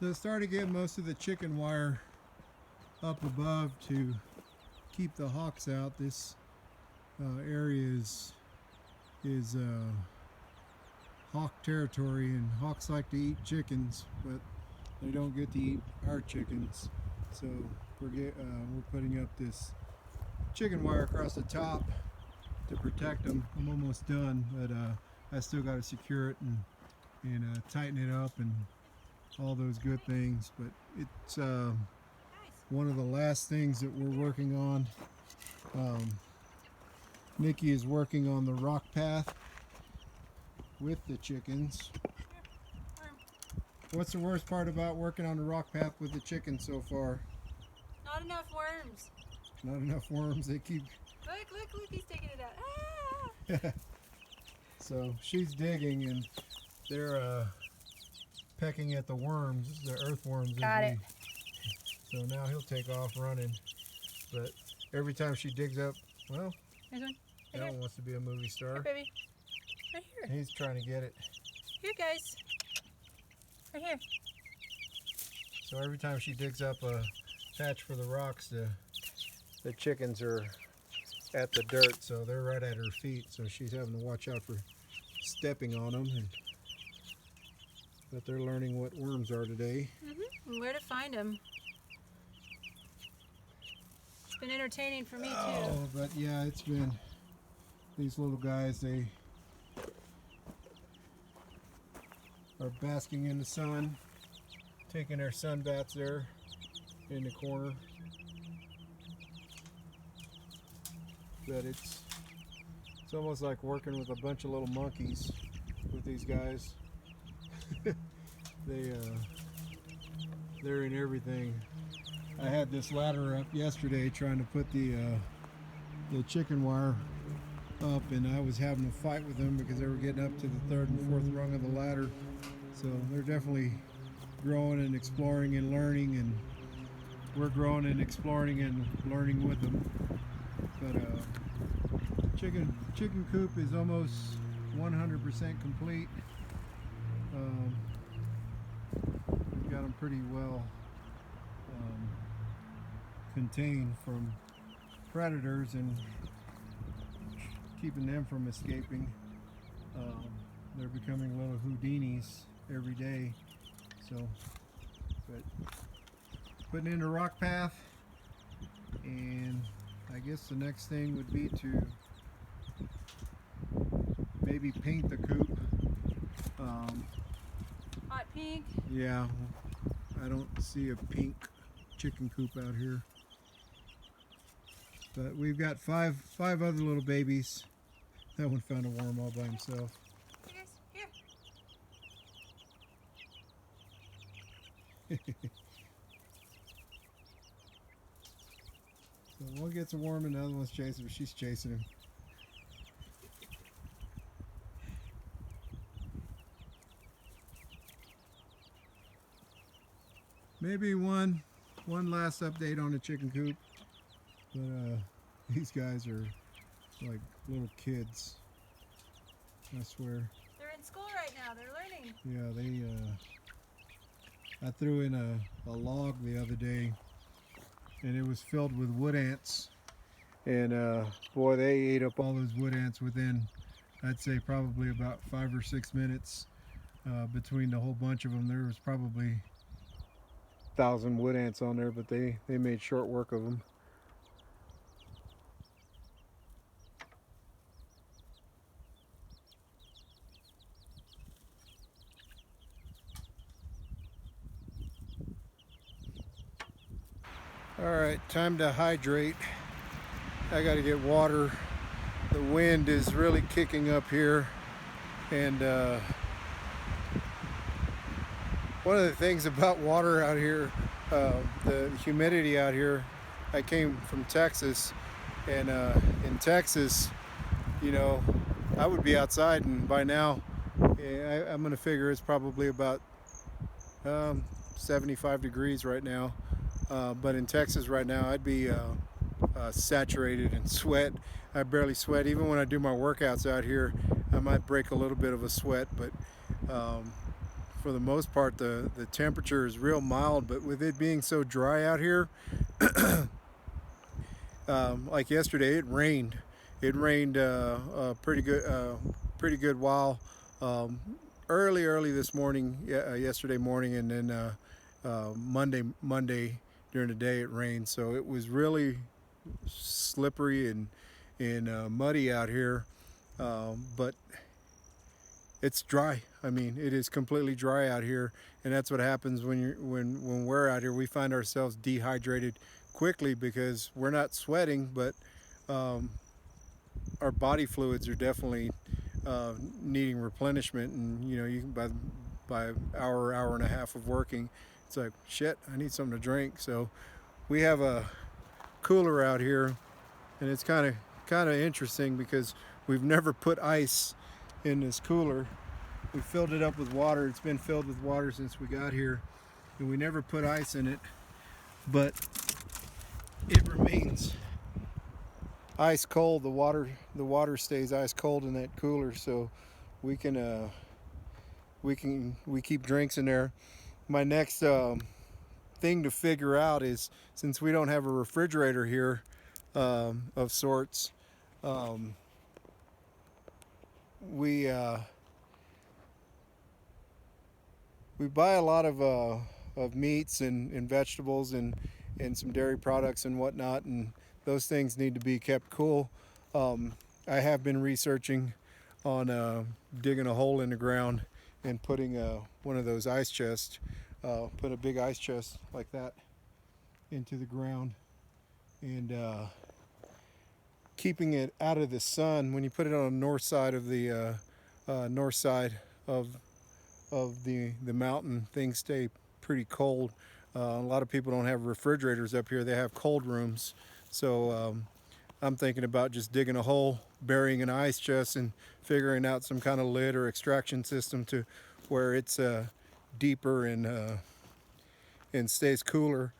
So I started getting most of the chicken wire up above to keep the hawks out. This area is hawk territory, and hawks like to eat chickens, but they don't get to eat our chickens. So we're putting up this chicken wire across the top to protect them. I'm almost done, but I still got to secure it and tighten it up and all those good things. But it's one of the last things that we're working on. Nikki is working on the rock path with the chickens. What's the worst part about working on the rock path with the chickens so far? Not enough worms. Not enough worms. They keep... Look, he's taking it out. Ah! So she's digging and they're pecking at the worms, the earthworms. Got it. So now he'll take off running. But every time she digs up, well, There's one. that one wants to be a movie star. Here, baby. Right here. He's trying to get it. Here, guys. Right here. So every time she digs up a patch for the rocks, the chickens are at the dirt, so they're right at her feet. So she's having to watch out for stepping on them. But they're learning what worms are today. And where to find them. It's been entertaining for me too. Oh, but yeah, it's been these little guys. They are basking in the sun, taking their sun baths there in the corner. But it's almost like working with a bunch of little monkeys with these guys. They're in everything. I had this ladder up yesterday trying to put the chicken wire up, and I was having a fight with them because they were getting up to the third and fourth rung of the ladder. So they're definitely growing and exploring and learning, and we're growing and exploring and learning with them. But chicken coop is almost 100% complete. We've got them pretty well contained from predators and keeping them from escaping. They're becoming little Houdinis every day. So, but putting in a rock path, and I guess the next thing would be to maybe paint the coop. Hot pink. Yeah, I don't see a pink chicken coop out here. But we've got five other little babies. That one found a worm all by himself. Hey guys, here. So one gets a worm and the other one's chasing him. She's chasing him. Maybe one last update on the chicken coop. But these guys are like little kids, I swear. They're in school right now. They're learning. Yeah, I threw in a log the other day, and it was filled with wood ants. And boy, they ate up all those wood ants within, I'd say, probably about 5 or 6 minutes. Between the whole bunch of them, there was probably 1,000 wood ants on there, but they made short work of them. All right, time to hydrate. I got to get water. The wind is really kicking up here, and one of the things about water out here, the humidity out here. I came from Texas, and in Texas, you know, I would be outside, and by now, I'm gonna figure it's probably about 75 degrees right now. But in Texas right now, I'd be saturated in sweat. I barely sweat. Even when I do my workouts out here, I might break a little bit of a sweat, but for the most part, the temperature is real mild, but with it being so dry out here, like yesterday, it rained. It rained a pretty good while. Early this morning, yesterday morning, and then Monday during the day it rained. So it was really slippery and muddy out here, but it's dry. I mean, it is completely dry out here, and that's what happens when we're out here. We find ourselves dehydrated quickly because we're not sweating, but our body fluids are definitely needing replenishment. And you know, you can by hour and a half of working, it's like, shit, I need something to drink. So we have a cooler out here, and it's kind of interesting because we've never put ice in this cooler. We filled it up with water. It's been filled with water since we got here, and we never put ice in it, but it remains ice cold. The water stays ice cold in that cooler, so we keep drinks in there. My next thing to figure out is, since we don't have a refrigerator here of sorts, we buy a lot of meats and vegetables and some dairy products and whatnot, and those things need to be kept cool. I have been researching on digging a hole in the ground and putting one of those ice chests, put a big ice chest like that into the ground, and keeping it out of the sun. When you put it on the north side of the the mountain, things stay pretty cold. A lot of people don't have refrigerators up here. They have cold rooms. So I'm thinking about just digging a hole, burying an ice chest, and figuring out some kind of lid or extraction system to where it's deeper and stays cooler.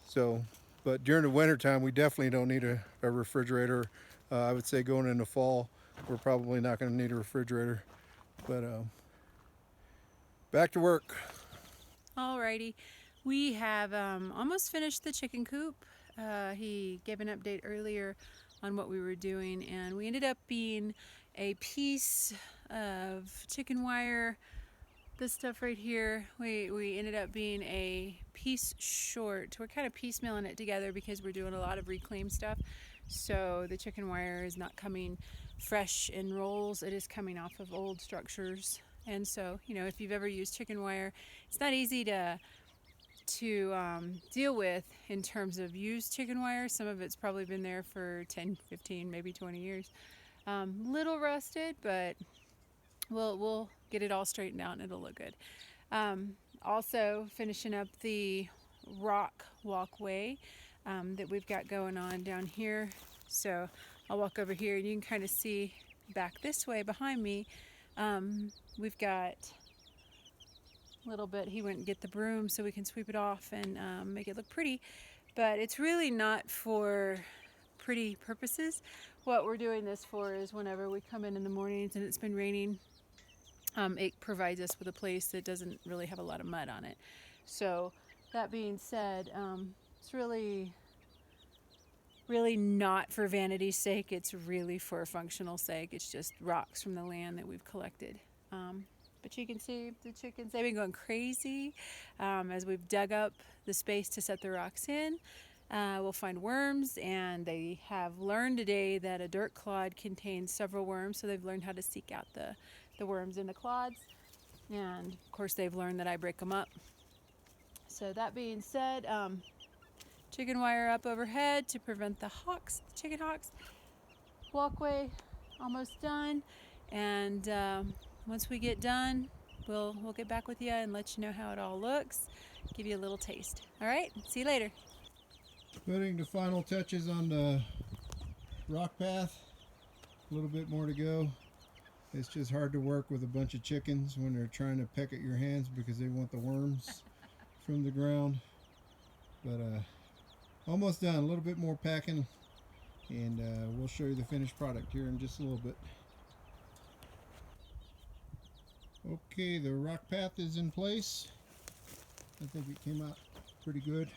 So, but during the winter time, we definitely don't need a refrigerator. I would say going into fall, we're probably not going to need a refrigerator. But back to work. Alrighty, we have almost finished the chicken coop. He gave an update earlier on what we were doing, and we ended up being a piece of chicken wire. This stuff right here, we ended up being a piece short. We're kind of piecemealing it together because we're doing a lot of reclaim stuff. So the chicken wire is not coming fresh in rolls. It is coming off of old structures. And so, you know, if you've ever used chicken wire, it's not easy to deal with in terms of used chicken wire. Some of it's probably been there for 10, 15, maybe 20 years. Little rusted, but we'll get it all straightened out and it'll look good. Also finishing up the rock walkway that we've got going on down here. So I'll walk over here and you can kind of see back this way behind me. We've got a little bit, he went and get the broom so we can sweep it off and make it look pretty, but it's really not for pretty purposes. What we're doing this for is whenever we come in the mornings and it's been raining, it provides us with a place that doesn't really have a lot of mud on it. So that being said, it's really not for vanity's sake. It's really for functional sake. It's just rocks from the land that we've collected. But you can see the chickens, they've been going crazy as we've dug up the space to set the rocks in. We'll find worms, and they have learned today that a dirt clod contains several worms, so they've learned how to seek out the worms in the clods. And of course they've learned that I break them up. So that being said, chicken wire up overhead to prevent the hawks, the chicken hawks. Walkway almost done, and once we get done, we'll get back with you and let you know how it all looks, give you a little taste. All right, see you later. Putting the final touches on the rock path. A little bit more to go. It's just hard to work with a bunch of chickens when they're trying to peck at your hands because they want the worms from the ground. But almost done. A little bit more packing, and we'll show you the finished product here in just a little bit. Okay, the rock path is in place. I think it came out pretty good,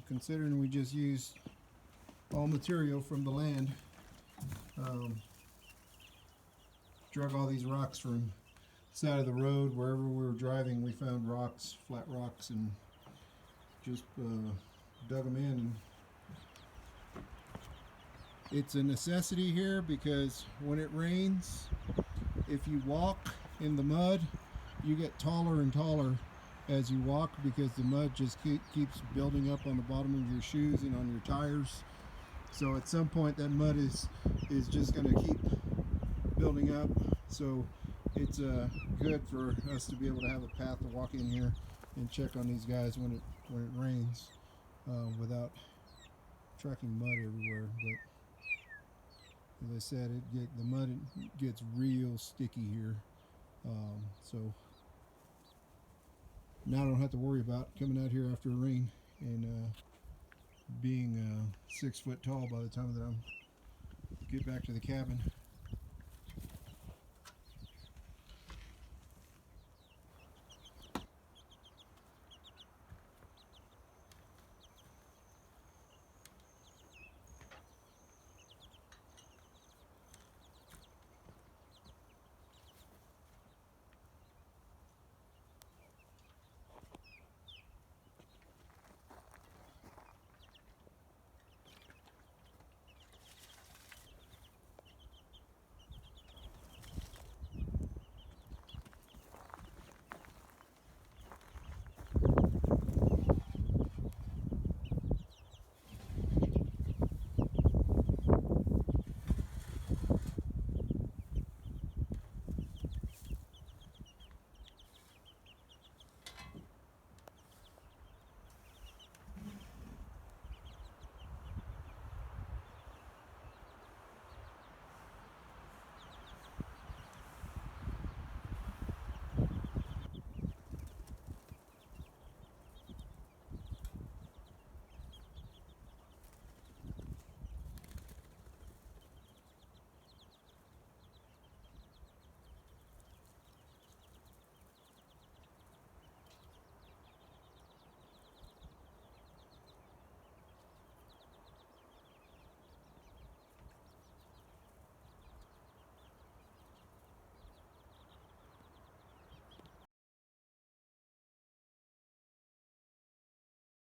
considering we just used all material from the land. Drug all these rocks from the side of the road. Wherever we were driving, we found rocks, flat rocks, and just dug them in. And it's a necessity here because when it rains, if you walk in the mud, you get taller and taller as you walk because the mud just keeps building up on the bottom of your shoes and on your tires. So at some point that mud is just going to keep building up. So it's good for us to be able to have a path to walk in here and check on these guys when it rains without tracking mud everywhere. But as I said, the mud gets real sticky here. So now I don't have to worry about coming out here after a rain and being 6 foot tall by the time that I get back to the cabin.